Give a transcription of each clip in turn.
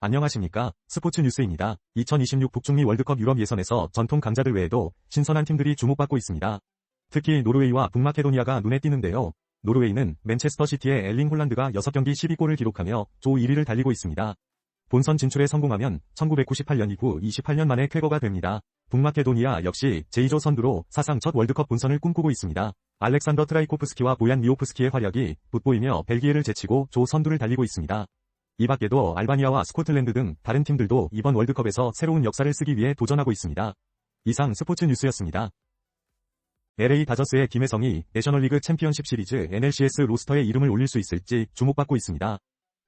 안녕하십니까? 스포츠 뉴스입니다. 2026 북중미 월드컵 유럽 예선에서 전통 강자들 외에도 신선한 팀들이 주목받고 있습니다. 특히 노르웨이와 북마케도니아가 눈에 띄는데요. 노르웨이는 맨체스터 시티의 엘링 홀란드가 6경기 12골을 기록하며 조 1위를 달리고 있습니다. 본선 진출에 성공하면 1998년 이후 28년 만에 쾌거가 됩니다. 북마케도니아 역시 제2조 선두로 사상 첫 월드컵 본선을 꿈꾸고 있습니다. 알렉산더 트라이코프스키와 보얀 미오프스키의 활약이 돋보이며 벨기에를 제치고 조 선두를 달리고 있습니다. 이 밖에도 알바니아와 스코틀랜드 등 다른 팀들도 이번 월드컵에서 새로운 역사를 쓰기 위해 도전하고 있습니다. 이상 스포츠 뉴스였습니다. LA 다저스의 김혜성이 내셔널리그 챔피언십 시리즈 NLCS 로스터에 이름을 올릴 수 있을지 주목받고 있습니다.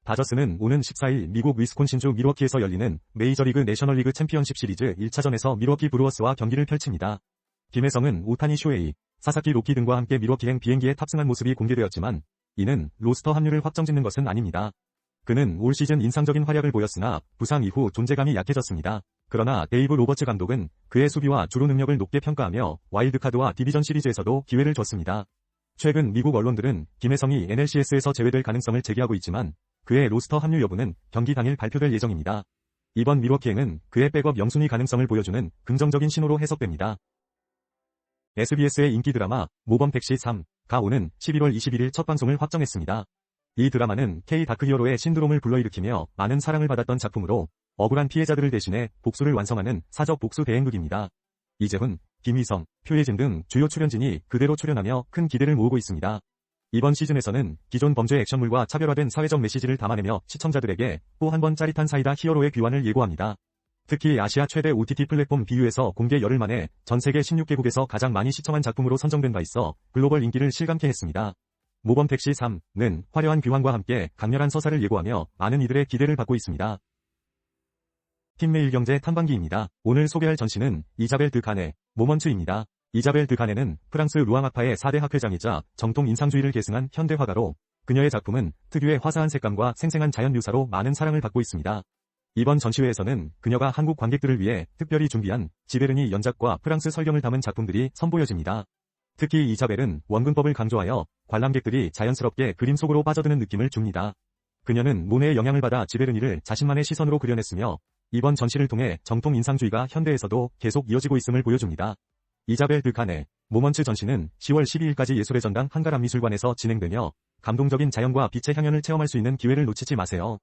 다저스는 오는 14일 미국 위스콘신주 밀워키에서 열리는 메이저리그 내셔널리그 챔피언십 시리즈 1차전에서 밀워키 브루어스와 경기를 펼칩니다. 김혜성은 오타니 쇼헤이, 사사키 로키 등과 함께 밀워키행 비행기에 탑승한 모습이 공개되었지만 이는 로스터 합류를 확정짓는 것은 아닙니다. 그는 올 시즌 인상적인 활약을 보였으나 부상 이후 존재감이 약해졌습니다. 그러나 데이브 로버츠 감독은 그의 수비와 주루 능력을 높게 평가하며 와일드카드와 디비전 시리즈에서도 기회를 줬습니다. 최근 미국 언론들은 김혜성이 NLCS에서 제외될 가능성을 제기하고 있지만 그의 로스터 합류 여부는 경기 당일 발표될 예정입니다. 이번 밀워키행은 그의 백업 영순위 가능성을 보여주는 긍정적인 신호로 해석됩니다. SBS의 인기 드라마 모범 택시 3가 오는 11월 21일 첫 방송을 확정했습니다. 이 드라마는 K 다크히어로의 신드롬을 불러일으키며 많은 사랑을 받았던 작품으로 억울한 피해자들을 대신해 복수를 완성하는 사적 복수 대행극입니다. 이재훈, 김희성, 표예진 등 주요 출연진이 그대로 출연하며 큰 기대를 모으고 있습니다. 이번 시즌에서는 기존 범죄 액션물과 차별화된 사회적 메시지를 담아내며 시청자들에게 또 한 번 짜릿한 사이다 히어로의 귀환을 예고합니다. 특히 아시아 최대 OTT 플랫폼 비유에서 공개 열흘 만에 전 세계 16개국에서 가장 많이 시청한 작품으로 선정된 바 있어 글로벌 인기를 실감케 했습니다. 모범 택시 3는 화려한 귀환과 함께 강렬한 서사를 예고하며 많은 이들의 기대를 받고 있습니다. 팀메일경제 탐방기입니다. 오늘 소개할 전시는 이자벨 드 가네, 모먼츠입니다. 이자벨 드 가네는 프랑스 루앙학파의 4대 학회장이자 정통 인상주의를 계승한 현대 화가로 그녀의 작품은 특유의 화사한 색감과 생생한 자연 묘사로 많은 사랑을 받고 있습니다. 이번 전시회에서는 그녀가 한국 관객들을 위해 특별히 준비한 지베르니 연작과 프랑스 설경을 담은 작품들이 선보여집니다. 특히 이자벨은 원근법을 강조하여 관람객들이 자연스럽게 그림 속으로 빠져드는 느낌을 줍니다. 그녀는 모네의 영향을 받아 지베르니를 자신만의 시선으로 그려냈으며 이번 전시를 통해 정통 인상주의가 현대에서도 계속 이어지고 있음을 보여줍니다. 이자벨 드 가네, 모먼츠 전시는 10월 12일까지 예술의 전당 한가람미술관에서 진행되며 감동적인 자연과 빛의 향연을 체험할 수 있는 기회를 놓치지 마세요.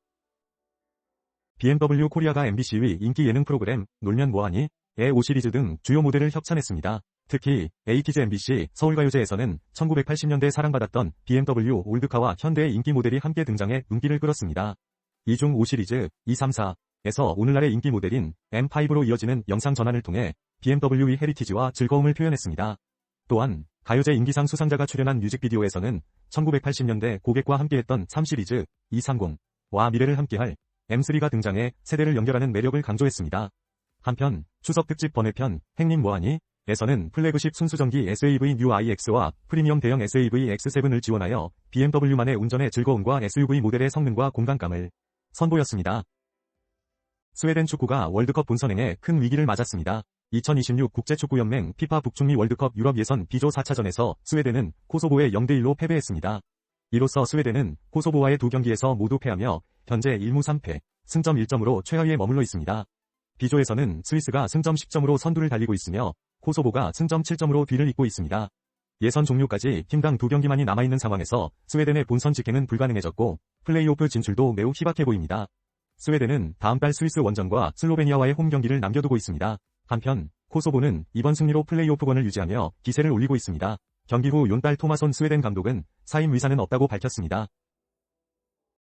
BMW 코리아가 MBC의 인기 예능 프로그램 놀면 뭐하니? 의 5시리즈 등 주요 모델을 협찬했습니다. 특히 에이티즈 MBC 서울가요제에서는 1980년대 사랑받았던 BMW 올드카와 현대의 인기 모델이 함께 등장해 눈길을 끌었습니다. 이 중 5시리즈 234에서 오늘날의 인기 모델인 M5로 이어지는 영상 전환을 통해 BMW의 헤리티지와 즐거움을 표현했습니다. 또한 가요제 인기상 수상자가 출연한 뮤직비디오에서는 1980년대 고객과 함께했던 3시리즈 230와 미래를 함께할 M3가 등장해 세대를 연결하는 매력을 강조했습니다. 한편 추석 특집 번외편 행님 뭐하니? 에서는 플래그십 순수전기 SAV 뉴 iX와 프리미엄 대형 SAV X7을 지원하여 BMW만의 운전의 즐거움과 SUV 모델의 성능과 공간감을 선보였습니다. 스웨덴 축구가 월드컵 본선행에 큰 위기를 맞았습니다. 2026 국제축구연맹 피파 북중미 월드컵 유럽 예선 B조 4차전에서 스웨덴은 코소보에 0대1로 패배했습니다. 이로써 스웨덴은 코소보와의 두 경기에서 모두 패하며 현재 1무 3패, 승점 1점으로 최하위에 머물러 있습니다. B조에서는 스위스가 승점 10점으로 선두를 달리고 있으며 코소보가 승점 7점으로 뒤를 잇고 있습니다. 예선 종료까지 팀당 2경기만이 남아있는 상황에서 스웨덴의 본선 직행은 불가능해졌고 플레이오프 진출도 매우 희박해 보입니다. 스웨덴은 다음 달 스위스 원정과 슬로베니아와의 홈 경기를 남겨두고 있습니다. 한편 코소보는 이번 승리로 플레이오프권을 유지하며 기세를 올리고 있습니다. 경기 후 용달 토마손 스웨덴 감독은 사임 의사는 없다고 밝혔습니다.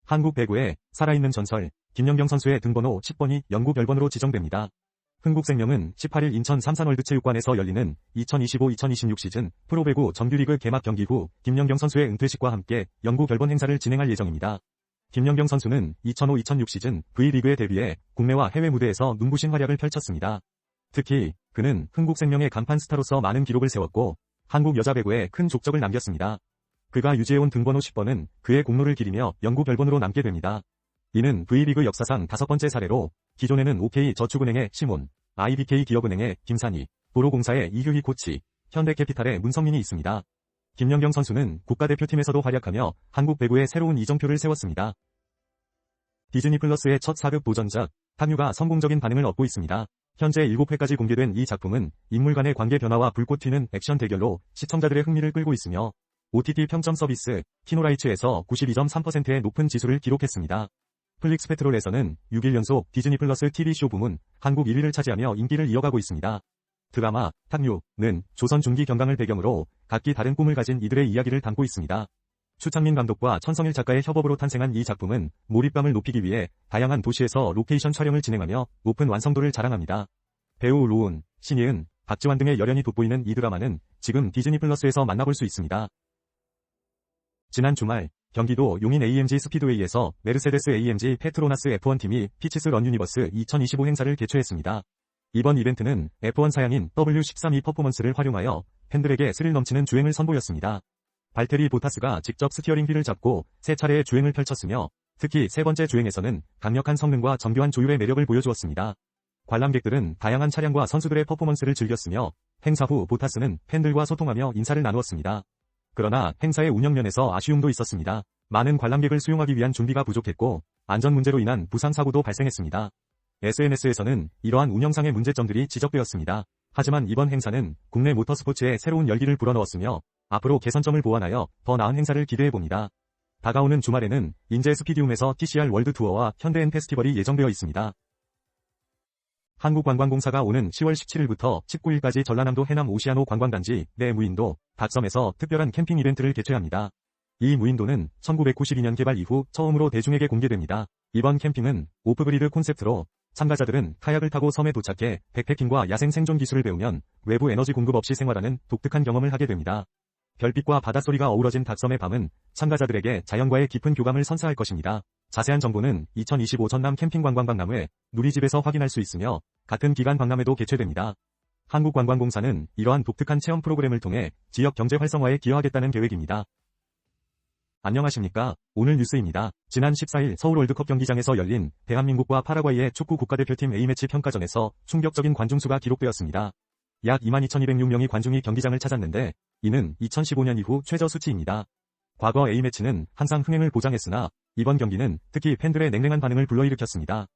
한국 배구의 살아있는 전설 김연경 선수의 등번호 10번이 영구 결번으로 지정됩니다. 흥국생명은 18일 인천 삼산월드체육관에서 열리는 2025-2026 시즌 프로배구 정규리그 개막 경기 후 김연경 선수의 은퇴식과 함께 영구 결번 행사를 진행할 예정입니다. 김연경 선수는 2005-2006 시즌 V리그에 데뷔해 국내와 해외 무대에서 눈부신 활약을 펼쳤습니다. 특히 그는 흥국생명의 간판 스타로서 많은 기록을 세웠고 한국 여자 배구에 큰 족적을 남겼습니다. 그가 유지해온 등번호 10번은 그의 공로를 기리며 영구 결번으로 남게 됩니다. 이는 V리그 역사상 5번째 사례로 기존에는 OK저축은행의 시몬, IBK 기업은행의 김산희, 도로공사의 이휴희 코치, 현대캐피탈의 문성민이 있습니다. 김연경 선수는 국가대표팀에서도 활약하며 한국 배구에 새로운 이정표를 세웠습니다. 디즈니 플러스의 첫 4급 도전작, 탁류가 성공적인 반응을 얻고 있습니다. 현재 7회까지 공개된 이 작품은 인물 간의 관계 변화와 불꽃 튀는 액션 대결로 시청자들의 흥미를 끌고 있으며 OTT 평점 서비스 키노라이츠에서 92.3%의 높은 지수를 기록했습니다. 플릭스 페트롤에서는 6일 연속 디즈니 플러스 TV쇼 부문 한국 1위를 차지하며 인기를 이어가고 있습니다. 드라마 탁류는 조선 중기 경강을 배경으로 각기 다른 꿈을 가진 이들의 이야기를 담고 있습니다. 추창민 감독과 천성일 작가의 협업으로 탄생한 이 작품은 몰입감을 높이기 위해 다양한 도시에서 로케이션 촬영을 진행하며 높은 완성도를 자랑합니다. 배우 로운, 신예은, 박지환 등의 열연이 돋보이는 이 드라마는 지금 디즈니 플러스에서 만나볼 수 있습니다. 지난 주말 경기도 용인 AMG 스피드웨이에서 메르세데스 AMG 페트로나스 F1 팀이 피치스 런 유니버스 2025 행사를 개최했습니다. 이번 이벤트는 F1 사양인 W13E 퍼포먼스를 활용하여 팬들에게 스릴 넘치는 주행을 선보였습니다. 발테리 보타스가 직접 스티어링 휠을 잡고 세 차례의 주행을 펼쳤으며 특히 세 번째 주행에서는 강력한 성능과 정교한 조율의 매력을 보여주었습니다. 관람객들은 다양한 차량과 선수들의 퍼포먼스를 즐겼으며 행사 후 보타스는 팬들과 소통하며 인사를 나누었습니다. 그러나 행사의 운영면에서 아쉬움도 있었습니다. 많은 관람객을 수용하기 위한 준비가 부족했고 안전 문제로 인한 부상 사고도 발생했습니다. SNS에서는 이러한 운영상의 문제점들이 지적되었습니다. 하지만 이번 행사는 국내 모터스포츠에 새로운 열기를 불어넣었으며 앞으로 개선점을 보완하여 더 나은 행사를 기대해봅니다. 다가오는 주말에는 인제 스피디움에서 TCR 월드 투어와 현대엔 페스티벌이 예정되어 있습니다. 한국관광공사가 오는 10월 17일부터 19일까지 전라남도 해남 오시아노 관광단지 내 무인도 닭섬에서 특별한 캠핑 이벤트를 개최합니다. 이 무인도는 1992년 개발 이후 처음으로 대중에게 공개됩니다. 이번 캠핑은 오프그리드 콘셉트로 참가자들은 카약을 타고 섬에 도착해 백패킹과 야생 생존 기술을 배우면 외부 에너지 공급 없이 생활하는 독특한 경험을 하게 됩니다. 별빛과 바닷소리가 어우러진 닭섬의 밤은 참가자들에게 자연과의 깊은 교감을 선사할 것입니다. 자세한 정보는 2025 전남 캠핑 관광박람회 누리집에서 확인할 수 있으며 같은 기간 박람회도 개최됩니다. 한국관광공사는 이러한 독특한 체험 프로그램을 통해 지역 경제 활성화에 기여하겠다는 계획입니다. 안녕하십니까. 오늘 뉴스입니다. 지난 14일 서울 월드컵 경기장에서 열린 대한민국과 파라과이의 축구 국가대표팀 A매치 평가전에서 충격적인 관중수가 기록되었습니다. 약 22,206명이 관중이 경기장을 찾았는데 이는 2015년 이후 최저 수치입니다. 과거 A매치는 항상 흥행을 보장했으나 이번 경기는 특히 팬들의 냉랭한 반응을 불러일으켰습니다.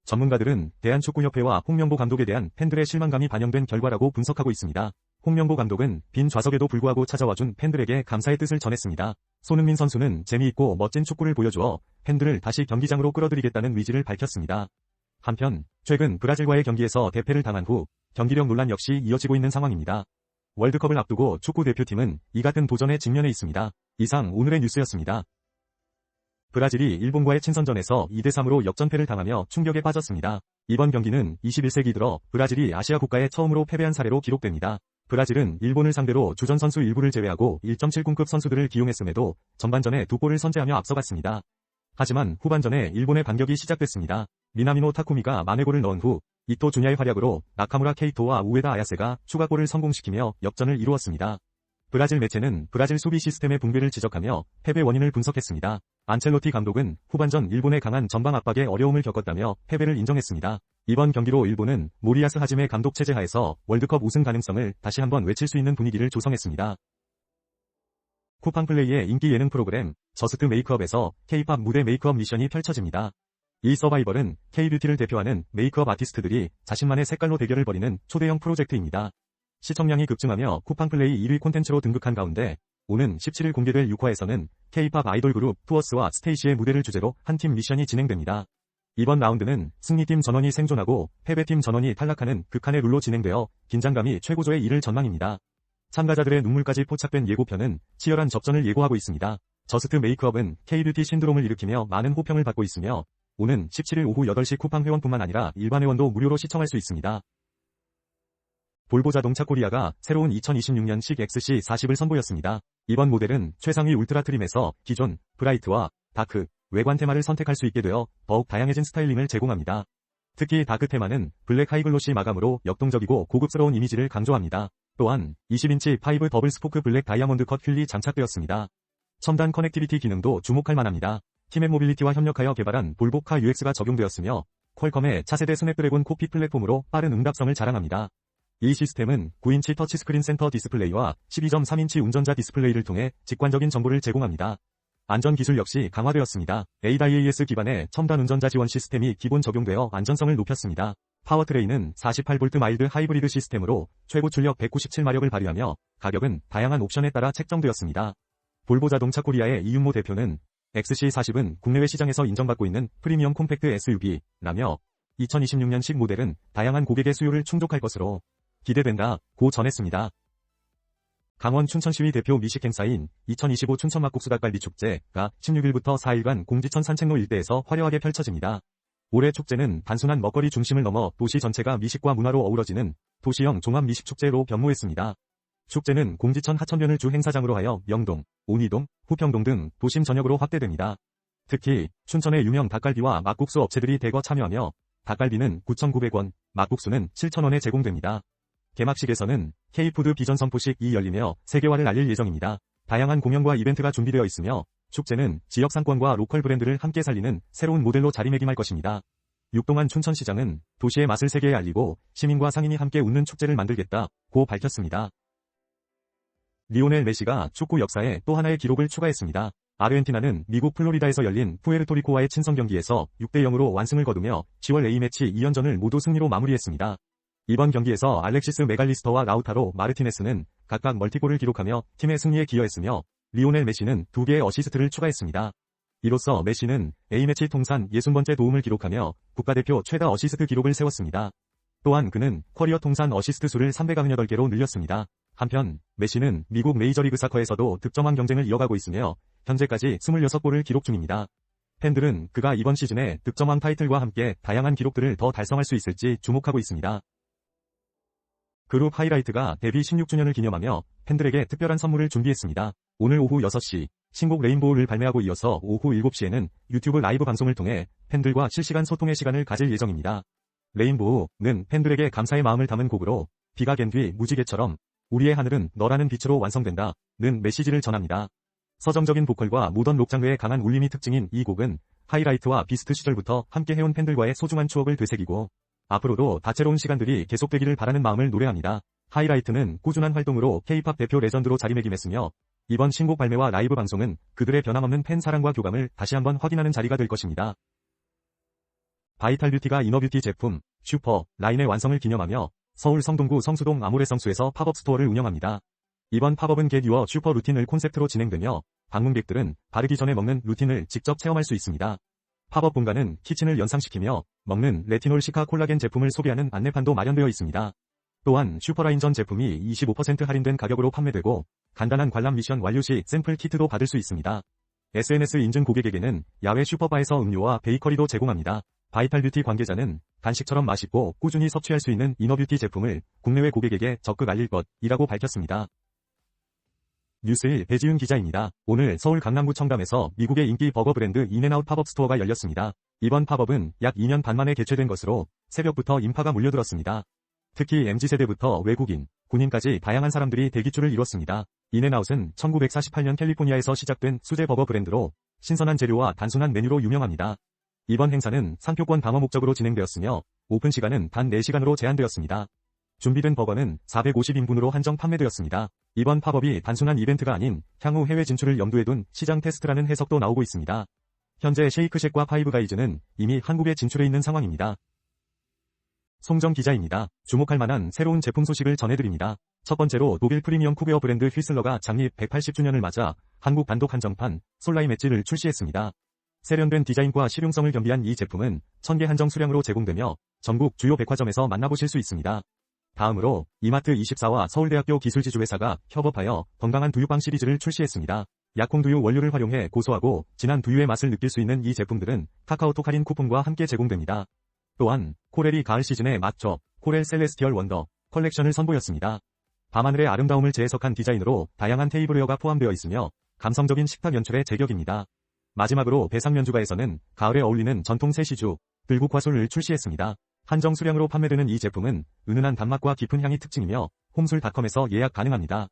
전문가들은 대한축구협회와 홍명보 감독에 대한 팬들의 실망감이 반영된 결과라고 분석하고 있습니다. 홍명보 감독은 빈 좌석에도 불구하고 찾아와준 팬들에게 감사의 뜻을 전했습니다. 손흥민 선수는 재미있고 멋진 축구를 보여주어 팬들을 다시 경기장으로 끌어들이겠다는 의지를 밝혔습니다. 한편 최근 브라질과의 경기에서 대패를 당한 후 경기력 논란 역시 이어지고 있는 상황입니다. 월드컵을 앞두고 축구 대표팀은 이 같은 도전에 직면해 있습니다. 이상 오늘의 뉴스였습니다. 브라질이 일본과의 친선전에서 2대3으로 역전패를 당하며 충격에 빠졌습니다. 이번 경기는 21세기 들어 브라질이 아시아 국가에 처음으로 패배한 사례로 기록됩니다. 브라질은 일본을 상대로 주전 선수 일부를 제외하고 1.7군급 선수들을 기용했음에도 전반전에 2골을 선제하며 앞서갔습니다. 하지만 후반전에 일본의 반격이 시작됐습니다. 미나미노 타쿠미가 만회골을 넣은 후 이토 주냐의 활약으로 나카무라 케이토와 우에다 아야세가 추가골을 성공시키며 역전을 이루었습니다. 브라질 매체는 브라질 수비 시스템의 붕괴를 지적하며 패배 원인을 분석했습니다. 안첼로티 감독은 후반전 일본의 강한 전방 압박에 어려움을 겪었다며 패배를 인정했습니다. 이번 경기로 일본은 모리야스 하지메 감독 체제 하에서 월드컵 우승 가능성을 다시 한번 외칠 수 있는 분위기를 조성했습니다. 쿠팡플레이의 인기 예능 프로그램 저스트 메이크업에서 K-팝 무대 메이크업 미션이 펼쳐집니다. 이 서바이벌은 K-뷰티를 대표하는 메이크업 아티스트들이 자신만의 색깔로 대결을 벌이는 초대형 프로젝트입니다. 시청량이 급증하며 쿠팡플레이 1위 콘텐츠로 등극한 가운데 오는 17일 공개될 6화에서는 K-팝 아이돌 그룹 투어스와 스테이시의 무대를 주제로 한 팀 미션이 진행됩니다. 이번 라운드는 승리팀 전원이 생존하고 패배팀 전원이 탈락하는 극한의 룰로 진행되어 긴장감이 최고조에 이를 전망입니다. 참가자들의 눈물까지 포착된 예고편은 치열한 접전을 예고하고 있습니다. 저스트 메이크업은 K-뷰티 신드롬을 일으키며 많은 호평을 받고 있으며 오는 17일 오후 8시 쿠팡 회원뿐만 아니라 일반 회원도 무료로 시청할 수 있습니다. 볼보 자동차 코리아가 새로운 2026년식 XC40을 선보였습니다. 이번 모델은 최상위 울트라 트림에서 기존, 브라이트와 다크, 외관 테마를 선택할 수 있게 되어 더욱 다양해진 스타일링을 제공합니다. 특히 다크 테마는 블랙 하이글로시 마감으로 역동적이고 고급스러운 이미지를 강조합니다. 또한 20인치 5 더블 스포크 블랙 다이아몬드 컷 휠이 장착되었습니다. 첨단 커넥티비티 기능도 주목할 만합니다. 팀의 모빌리티와 협력하여 개발한 볼보 카 UX가 적용되었으며 퀄컴의 차세대 스냅드래곤 코피 플랫폼으로 빠른 응답성을 자랑합니다. 이 시스템은 9인치 터치스크린 센터 디스플레이와 12.3인치 운전자 디스플레이를 통해 직관적인 정보를 제공합니다. 안전 기술 역시 강화되었습니다. ADAS 기반의 첨단 운전자 지원 시스템이 기본 적용되어 안전성을 높였습니다. 파워트레인은 48V 마일드 하이브리드 시스템으로 최고 출력 197마력을 발휘하며 가격은 다양한 옵션에 따라 책정되었습니다. 볼보 자동차 코리아의 이윤모 대표는 XC40은 국내외 시장에서 인정받고 있는 프리미엄 콤팩트 SUV라며 2026년식 모델은 다양한 고객의 수요를 충족할 것으로 기대된다고 전했습니다. 강원 춘천시위 대표 미식 행사인 2025 춘천 막국수 닭갈비 축제가 16일부터 4일간 공지천 산책로 일대에서 화려하게 펼쳐집니다. 올해 축제는 단순한 먹거리 중심을 넘어 도시 전체가 미식과 문화로 어우러지는 도시형 종합 미식축제로 변모했습니다. 축제는 공지천 하천변을 주 행사장으로 하여 명동, 온이동, 후평동 등 도심 전역으로 확대됩니다. 특히 춘천의 유명 닭갈비와 막국수 업체들이 대거 참여하며 닭갈비는 9,900원, 막국수는 7,000원에 제공됩니다. 개막식에서는 K푸드 비전 선포식이 열리며 세계화를 알릴 예정입니다. 다양한 공연과 이벤트가 준비되어 있으며 축제는 지역 상권과 로컬 브랜드를 함께 살리는 새로운 모델로 자리매김할 것입니다. 육동환 춘천시장은 도시의 맛을 세계에 알리고 시민과 상인이 함께 웃는 축제를 만들겠다고 밝혔습니다. 리오넬 메시가 축구 역사에 또 하나의 기록을 추가했습니다. 아르헨티나는 미국 플로리다에서 열린 푸에르토리코와의 친선 경기에서 6대0으로 완승을 거두며 10월 A매치 2연전을 모두 승리로 마무리했습니다. 이번 경기에서 알렉시스 메갈리스터와 라우타로 마르티네스는 각각 멀티골을 기록하며 팀의 승리에 기여했으며 리오넬 메시는 2개의 어시스트를 추가했습니다. 이로써 메시는 A매치 통산 60번째 도움을 기록하며 국가대표 최다 어시스트 기록을 세웠습니다. 또한 그는 커리어 통산 어시스트 수를 398개로 늘렸습니다. 한편 메시는 미국 메이저리그 사커에서도 득점왕 경쟁을 이어가고 있으며 현재까지 26골을 기록 중입니다. 팬들은 그가 이번 시즌에 득점왕 타이틀과 함께 다양한 기록들을 더 달성할 수 있을지 주목하고 있습니다. 그룹 하이라이트가 데뷔 16주년을 기념하며 팬들에게 특별한 선물을 준비했습니다. 오늘 오후 6시 신곡 레인보우를 발매하고 이어서 오후 7시에는 유튜브 라이브 방송을 통해 팬들과 실시간 소통의 시간을 가질 예정입니다. 레인보우는 팬들에게 감사의 마음을 담은 곡으로 비가 갠 뒤 무지개처럼 우리의 하늘은 너라는 빛으로 완성된다는 메시지를 전합니다. 서정적인 보컬과 모던 록 장르의 강한 울림이 특징인 이 곡은 하이라이트와 비스트 시절부터 함께 해온 팬들과의 소중한 추억을 되새기고 앞으로도 다채로운 시간들이 계속되기를 바라는 마음을 노래합니다. 하이라이트는 꾸준한 활동으로 K-팝 대표 레전드로 자리매김했으며 이번 신곡 발매와 라이브 방송은 그들의 변함없는 팬 사랑과 교감을 다시 한번 확인하는 자리가 될 것입니다. 바이탈뷰티가 이너뷰티 제품 슈퍼 라인의 완성을 기념하며 서울 성동구 성수동 아모레성수에서 팝업 스토어를 운영합니다. 이번 팝업은 Get Your 슈퍼 루틴을 콘셉트로 진행되며 방문객들은 바르기 전에 먹는 루틴을 직접 체험할 수 있습니다. 팝업 공간은 키친을 연상시키며 먹는 레티놀 시카 콜라겐 제품을 소개하는 안내판도 마련되어 있습니다. 또한 슈퍼라인 전 제품이 25% 할인된 가격으로 판매되고 간단한 관람 미션 완료 시 샘플 키트도 받을 수 있습니다. SNS 인증 고객에게는 야외 슈퍼바에서 음료와 베이커리도 제공합니다. 바이탈뷰티 관계자는 간식처럼 맛있고 꾸준히 섭취할 수 있는 이너뷰티 제품을 국내외 고객에게 적극 알릴 것이라고 밝혔습니다. 뉴스1 배지윤 기자입니다. 오늘 서울 강남구 청담에서 미국의 인기 버거 브랜드 인앤아웃 팝업 스토어가 열렸습니다. 이번 팝업은 약 2년 반 만에 개최된 것으로 새벽부터 인파가 몰려들었습니다. 특히 MZ세대부터 외국인, 군인까지 다양한 사람들이 대기줄을 이뤘습니다. 인앤아웃은 1948년 캘리포니아에서 시작된 수제 버거 브랜드로 신선한 재료와 단순한 메뉴로 유명합니다. 이번 행사는 상표권 방어 목적으로 진행되었으며 오픈 시간은 단 4시간으로 제한되었습니다. 준비된 버거는 450인분으로 한정 판매되었습니다. 이번 팝업이 단순한 이벤트가 아닌 향후 해외 진출을 염두에 둔 시장 테스트라는 해석도 나오고 있습니다. 현재 쉐이크쉑과 파이브가이즈는 이미 한국에 진출해 있는 상황입니다. 송정 기자입니다. 주목할 만한 새로운 제품 소식을 전해드립니다. 첫 번째로 독일 프리미엄 쿠베어 브랜드 휘슬러가 창립 180주년을 맞아 한국 단독 한정판 솔라임 엣지를 출시했습니다. 세련된 디자인과 실용성을 겸비한 이 제품은 1000개 한정 수량으로 제공되며 전국 주요 백화점에서 만나보실 수 있습니다. 다음으로 이마트24와 서울대학교 기술지주회사가 협업하여 건강한 두유빵 시리즈를 출시했습니다. 약콩두유 원료를 활용해 고소하고 진한 두유의 맛을 느낄 수 있는 이 제품들은 카카오톡 할인 쿠폰과 함께 제공됩니다. 또한 코렐이 가을 시즌에 맞춰 코렐 셀레스티얼 원더 컬렉션을 선보였습니다. 밤하늘의 아름다움을 재해석한 디자인으로 다양한 테이블웨어가 포함되어 있으며 감성적인 식탁 연출의 제격입니다. 마지막으로 배상면주가에서는 가을에 어울리는 전통 새시주 들국화술을 출시했습니다. 한정 수량으로 판매되는 이 제품은 은은한 단맛과 깊은 향이 특징이며 홈술닷컴에서 예약 가능합니다.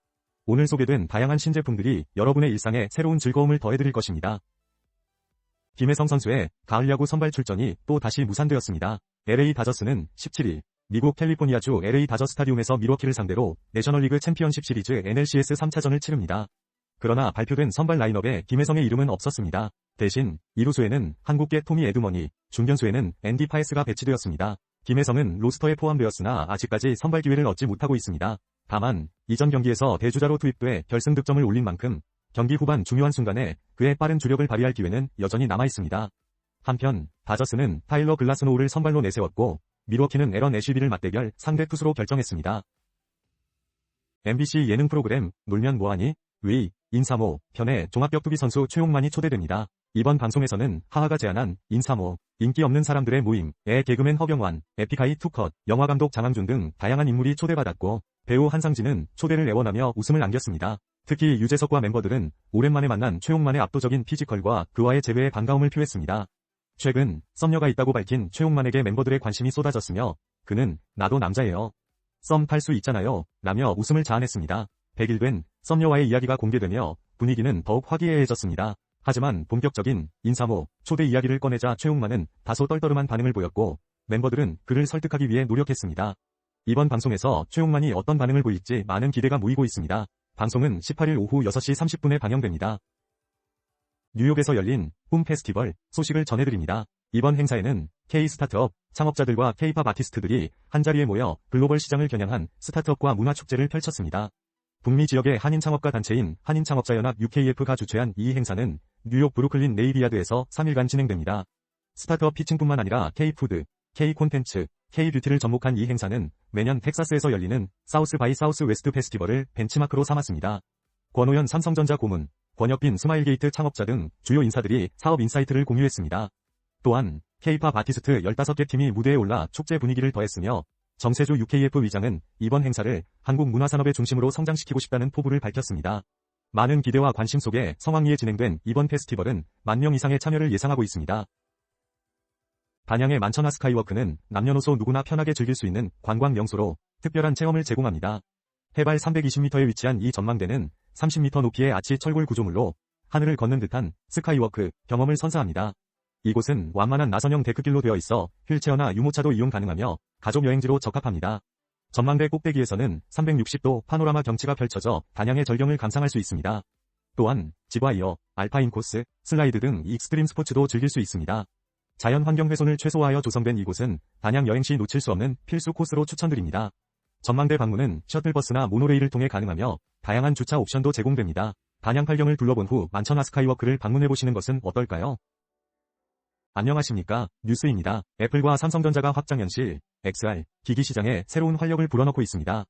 오늘 소개된 다양한 신제품들이 여러분의 일상에 새로운 즐거움을 더해드릴 것입니다. 김혜성 선수의 가을 야구 선발 출전이 또 다시 무산되었습니다. LA 다저스는 17일 미국 캘리포니아주 LA 다저 스타디움에서 밀워키를 상대로 내셔널리그 챔피언십 시리즈 NLCS 3차전을 치릅니다. 그러나 발표된 선발 라인업에 김혜성의 이름은 없었습니다. 대신 2루수에는 한국계 토미 에드머니, 중견수에는 앤디 파에스가 배치되었습니다. 김혜성은 로스터에 포함되었으나 아직까지 선발 기회를 얻지 못하고 있습니다. 다만 이전 경기에서 대주자로 투입돼 결승 득점을 올린 만큼 경기 후반 중요한 순간에 그의 빠른 주력을 발휘할 기회는 여전히 남아 있습니다. 한편 다저스는 타일러 글라스노우를 선발로 내세웠고 밀워키는 에런 애쉬비를 맞대결 상대 투수로 결정했습니다. MBC 예능 프로그램 놀면 뭐하니? 위, 인사모 편에 종합격투기 선수 최용만이 초대됩니다. 이번 방송에서는 하하가 제안한 인사모, 인기 없는 사람들의 모임에 개그맨 허경환, 에픽하이 투컷, 영화감독 장항준 등 다양한 인물이 초대받았고 배우 한상진은 초대를 애원하며 웃음을 안겼습니다. 특히 유재석과 멤버들은 오랜만에 만난 최용만의 압도적인 피지컬과 그와의 재회에 반가움을 표했습니다. 최근 썸녀가 있다고 밝힌 최용만에게 멤버들의 관심이 쏟아졌으며 그는 나도 남자예요. 썸 탈 수 있잖아요. 라며 웃음을 자아냈습니다. 100일 된 썸녀와의 이야기가 공개되며 분위기는 더욱 화기애애해졌습니다. 하지만 본격적인 인사모, 초대 이야기를 꺼내자 최용만은 다소 떨떠름한 반응을 보였고 멤버들은 그를 설득하기 위해 노력했습니다. 이번 방송에서 최용만이 어떤 반응을 보일지 많은 기대가 모이고 있습니다. 방송은 18일 오후 6시 30분에 방영됩니다. 뉴욕에서 열린 꿈 페스티벌 소식을 전해드립니다. 이번 행사에는 K-스타트업 창업자들과 K-팝 아티스트들이 한자리에 모여 글로벌 시장을 겨냥한 스타트업과 문화축제를 펼쳤습니다. 북미 지역의 한인 창업가 단체인 한인창업자연합 UKF가 주최한 이 행사는 뉴욕 브루클린 네이비야드에서 3일간 진행됩니다. 스타트업 피칭뿐만 아니라 K-푸드, K-콘텐츠, K-뷰티를 접목한 이 행사는 매년 텍사스에서 열리는 사우스 바이 사우스 웨스트 페스티벌을 벤치마크로 삼았습니다. 권오현 삼성전자 고문, 권혁빈 스마일게이트 창업자 등 주요 인사들이 사업 인사이트를 공유했습니다. 또한 K-팝 아티스트 15개 팀이 무대에 올라 축제 분위기를 더했으며 정세주 UKF 위장은 이번 행사를 한국 문화산업의 중심으로 성장시키고 싶다는 포부를 밝혔습니다. 많은 기대와 관심 속에 성황리에 진행된 이번 페스티벌은 10,000명 이상의 참여를 예상하고 있습니다. 단양의 만천하 스카이워크는 남녀노소 누구나 편하게 즐길 수 있는 관광 명소로 특별한 체험을 제공합니다. 해발 320m에 위치한 이 전망대는 30m 높이의 아치 철골 구조물로 하늘을 걷는 듯한 스카이워크 경험을 선사합니다. 이곳은 완만한 나선형 데크길로 되어 있어 휠체어나 유모차도 이용 가능하며 가족 여행지로 적합합니다. 전망대 꼭대기에서는 360도 파노라마 경치가 펼쳐져 단양의 절경을 감상할 수 있습니다. 또한 지바이어, 알파인 코스, 슬라이드 등 익스트림 스포츠도 즐길 수 있습니다. 자연 환경 훼손을 최소화하여 조성된 이곳은 단양 여행 시 놓칠 수 없는 필수 코스로 추천드립니다. 전망대 방문은 셔틀버스나 모노레일을 통해 가능하며 다양한 주차 옵션도 제공됩니다. 단양 팔경을 둘러본 후 만천하 스카이워크를 방문해보시는 것은 어떨까요? 안녕하십니까, 뉴스입니다. 애플과 삼성전자가 확장 현실, XR, 기기 시장에 새로운 활력을 불어넣고 있습니다.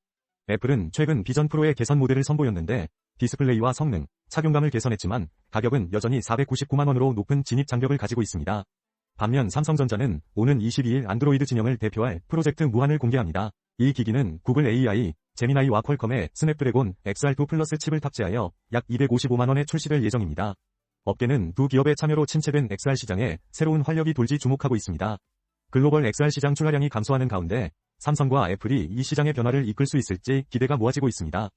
애플은 최근 비전 프로의 개선 모델을 선보였는데 디스플레이와 성능, 착용감을 개선했지만 가격은 여전히 499만 원으로 높은 진입 장벽을 가지고 있습니다. 반면 삼성전자는 오는 22일 안드로이드 진영을 대표할 프로젝트 무한을 공개합니다. 이 기기는 구글 AI, 제미나이와 퀄컴의 스냅드래곤 XR2 플러스 칩을 탑재하여 약 255만 원에 출시될 예정입니다. 업계는 두 기업의 참여로 침체된 XR 시장에 새로운 활력이 돌지 주목하고 있습니다. 글로벌 XR 시장 출하량이 감소하는 가운데 삼성과 애플이 이 시장의 변화를 이끌 수 있을지 기대가 모아지고 있습니다.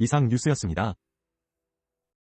이상 뉴스였습니다.